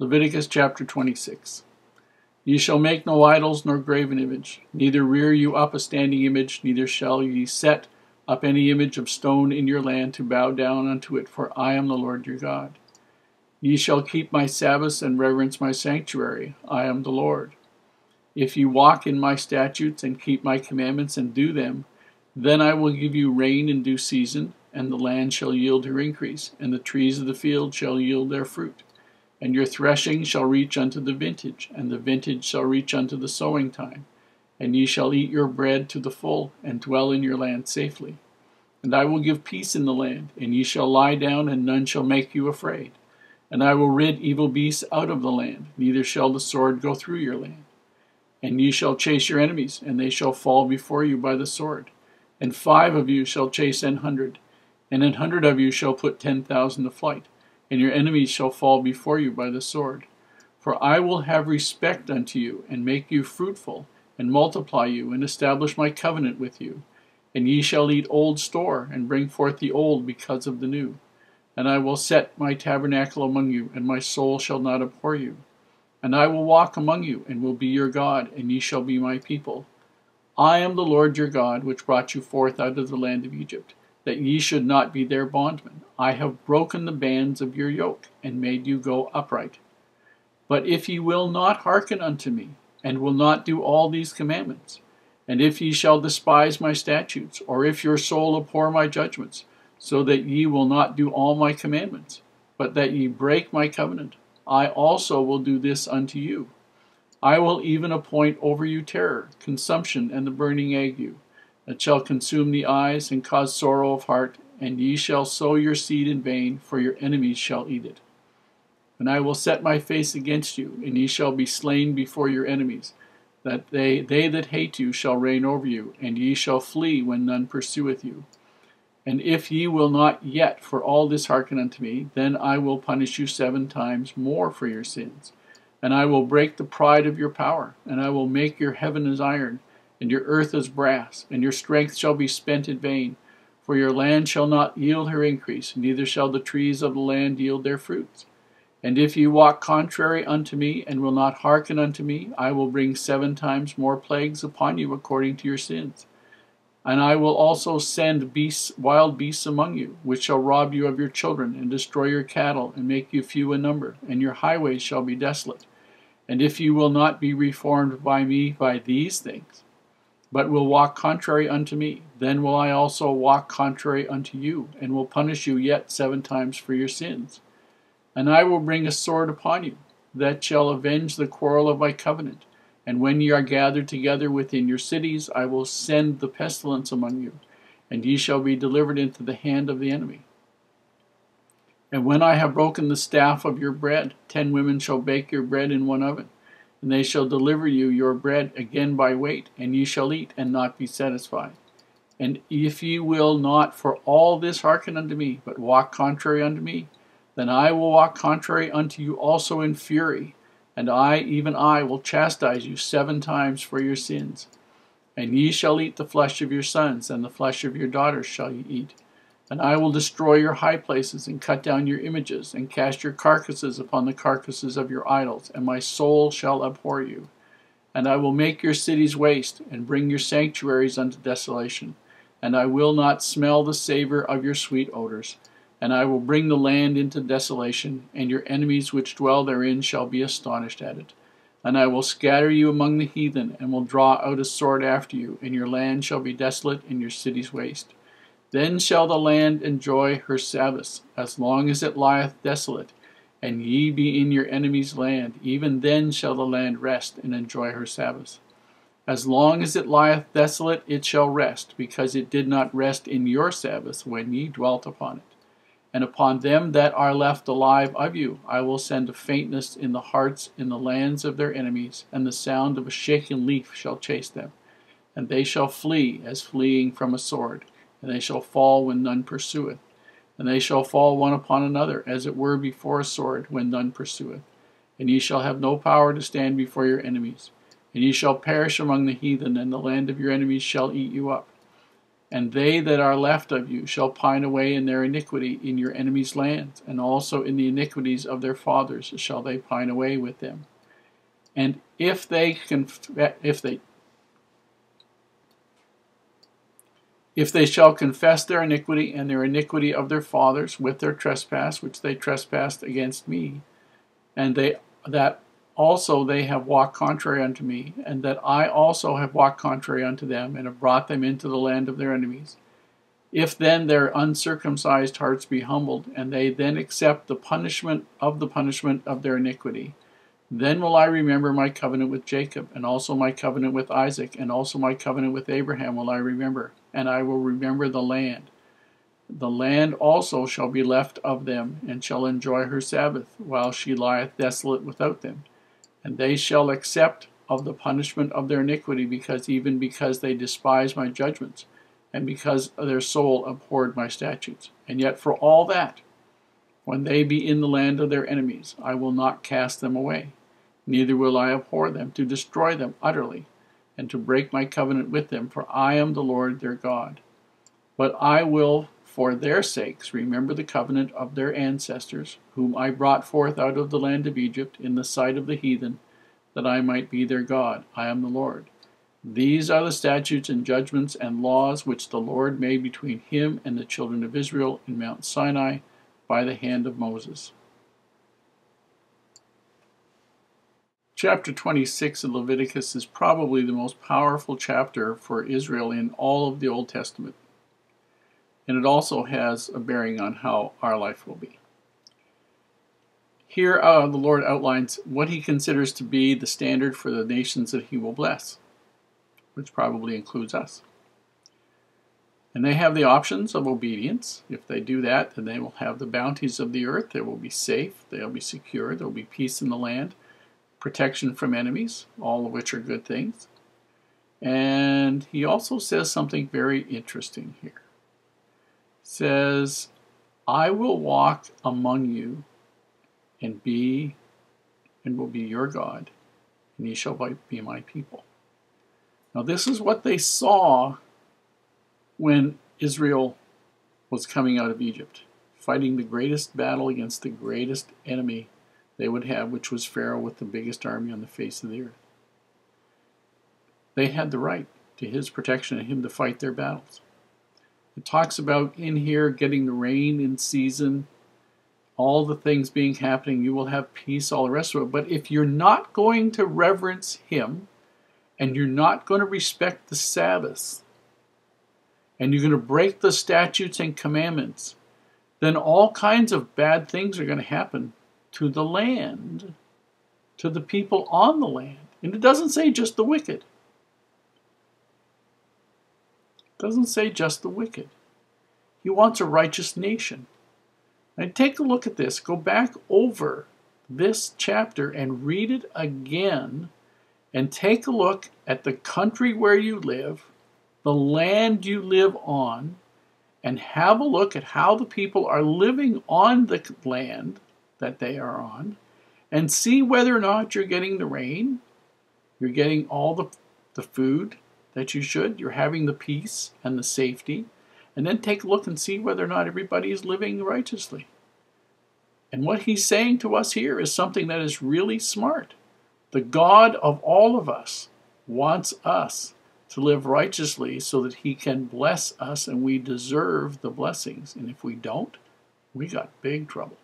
Leviticus chapter 26. Ye shall make no idols nor graven image, neither rear you up a standing image, neither shall ye set up any image of stone in your land to bow down unto it, for I am the Lord your God. Ye shall keep my Sabbaths and reverence my sanctuary. I am the Lord. If ye walk in my statutes and keep my commandments and do them, then I will give you rain in due season, and the land shall yield her increase, and the trees of the field shall yield their fruit. And your threshing shall reach unto the vintage, and the vintage shall reach unto the sowing time. And ye shall eat your bread to the full, and dwell in your land safely. And I will give peace in the land, and ye shall lie down, and none shall make you afraid. And I will rid evil beasts out of the land, neither shall the sword go through your land. And ye shall chase your enemies, and they shall fall before you by the sword. And 5 of you shall chase 100, and 100 of you shall put 10,000 to flight. And your enemies shall fall before you by the sword. For I will have respect unto you, and make you fruitful, and multiply you, and establish my covenant with you. And ye shall eat old store, and bring forth the old because of the new. And I will set my tabernacle among you, and my soul shall not abhor you. And I will walk among you, and will be your God, and ye shall be my people. I am the Lord your God, which brought you forth out of the land of Egypt, that ye should not be their bondmen. I have broken the bands of your yoke, and made you go upright. But if ye will not hearken unto me, and will not do all these commandments, and if ye shall despise my statutes, or if your soul abhor my judgments, so that ye will not do all my commandments, but that ye break my covenant, I also will do this unto you. I will even appoint over you terror, consumption, and the burning ague, that shall consume the eyes and cause sorrow of heart, and ye shall sow your seed in vain, for your enemies shall eat it. And I will set my face against you, and ye shall be slain before your enemies, that they that hate you shall reign over you, and ye shall flee when none pursueth you. And if ye will not yet for all this hearken unto me, then I will punish you 7 times more for your sins. And I will break the pride of your power, and I will make your heaven as iron, and your earth as brass, and your strength shall be spent in vain. For your land shall not yield her increase, neither shall the trees of the land yield their fruits. And if ye walk contrary unto me, and will not hearken unto me, I will bring 7 times more plagues upon you according to your sins. And I will also send wild beasts among you, which shall rob you of your children, and destroy your cattle, and make you few in number, and your highways shall be desolate. And if you will not be reformed by me by these things, but will walk contrary unto me, then will I also walk contrary unto you, and will punish you yet 7 times for your sins. And I will bring a sword upon you, that shall avenge the quarrel of my covenant. And when ye are gathered together within your cities, I will send the pestilence among you, and ye shall be delivered into the hand of the enemy. And when I have broken the staff of your bread, 10 women shall bake your bread in one oven, and they shall deliver you your bread again by weight, and ye shall eat and not be satisfied. And if ye will not for all this hearken unto me, but walk contrary unto me, then I will walk contrary unto you also in fury, and I, even I, will chastise you 7 times for your sins. And ye shall eat the flesh of your sons, and the flesh of your daughters shall ye eat. And I will destroy your high places, and cut down your images, and cast your carcasses upon the carcasses of your idols, and my soul shall abhor you. And I will make your cities waste, and bring your sanctuaries unto desolation. And I will not smell the savor of your sweet odors. And I will bring the land into desolation, and your enemies which dwell therein shall be astonished at it. And I will scatter you among the heathen, and will draw out a sword after you, and your land shall be desolate, and your cities waste. Then shall the land enjoy her Sabbaths, as long as it lieth desolate, and ye be in your enemy's land. Even then shall the land rest, and enjoy her Sabbaths. As long as it lieth desolate, it shall rest, because it did not rest in your Sabbaths when ye dwelt upon it. And upon them that are left alive of you, I will send a faintness in the hearts in the lands of their enemies, and the sound of a shaken leaf shall chase them. And they shall flee as fleeing from a sword, and they shall fall when none pursueth. And they shall fall one upon another, as it were before a sword, when none pursueth. And ye shall have no power to stand before your enemies. And ye shall perish among the heathen, and the land of your enemies shall eat you up. And they that are left of you shall pine away in their iniquity in your enemies' lands, and also in the iniquities of their fathers shall they pine away with them. And if they shall confess their iniquity and their iniquity of their fathers with their trespass which they trespassed against me, and that also they have walked contrary unto me, and that I also have walked contrary unto them, and have brought them into the land of their enemies. If then their uncircumcised hearts be humbled, and they then accept the punishment of their iniquity, then will I remember my covenant with Jacob, and also my covenant with Isaac, and also my covenant with Abraham will I remember, and I will remember the land. The land also shall be left of them, and shall enjoy her Sabbath, while she lieth desolate without them. And they shall accept of the punishment of their iniquity, because they despise my judgments, and because their soul abhorred my statutes. And yet for all that, when they be in the land of their enemies, I will not cast them away, neither will I abhor them, to destroy them utterly, and to break my covenant with them, for I am the Lord their God. But I will, for their sakes, remember the covenant of their ancestors, whom I brought forth out of the land of Egypt in the sight of the heathen, that I might be their God. I am the Lord. These are the statutes and judgments and laws which the Lord made between him and the children of Israel in Mount Sinai by the hand of Moses. Chapter 26 of Leviticus is probably the most powerful chapter for Israel in all of the Old Testament. And it also has a bearing on how our life will be. Here the Lord outlines what he considers to be the standard for the nations that he will bless, which probably includes us. And they have the options of obedience. If they do that, then they will have the bounties of the earth. They will be safe. They will be secure. There will be peace in the land, protection from enemies, all of which are good things. And he also says something very interesting here. Says, I will walk among you and will be your God, and ye shall be my people. Now this is what they saw when Israel was coming out of Egypt, fighting the greatest battle against the greatest enemy they would have, which was Pharaoh with the biggest army on the face of the earth. They had the right to his protection and him to fight their battles. It talks about in here getting the rain in season, all the things being happening, you will have peace, all the rest of it. But if you're not going to reverence him, and you're not going to respect the Sabbath, and you're going to break the statutes and commandments, then all kinds of bad things are going to happen to the land, to the people on the land. And it doesn't say just the wicked. It doesn't say just the wicked. He wants a righteous nation. And take a look at this. Go back over this chapter and read it again, and take a look at the country where you live, the land you live on, and have a look at how the people are living on the land that they are on, and see whether or not you're getting the rain, you're getting all the food that you should, you're having the peace and the safety, and then take a look and see whether or not everybody is living righteously. And what he's saying to us here is something that is really smart. The God of all of us wants us to live righteously so that he can bless us, and we deserve the blessings. And if we don't, we got big trouble.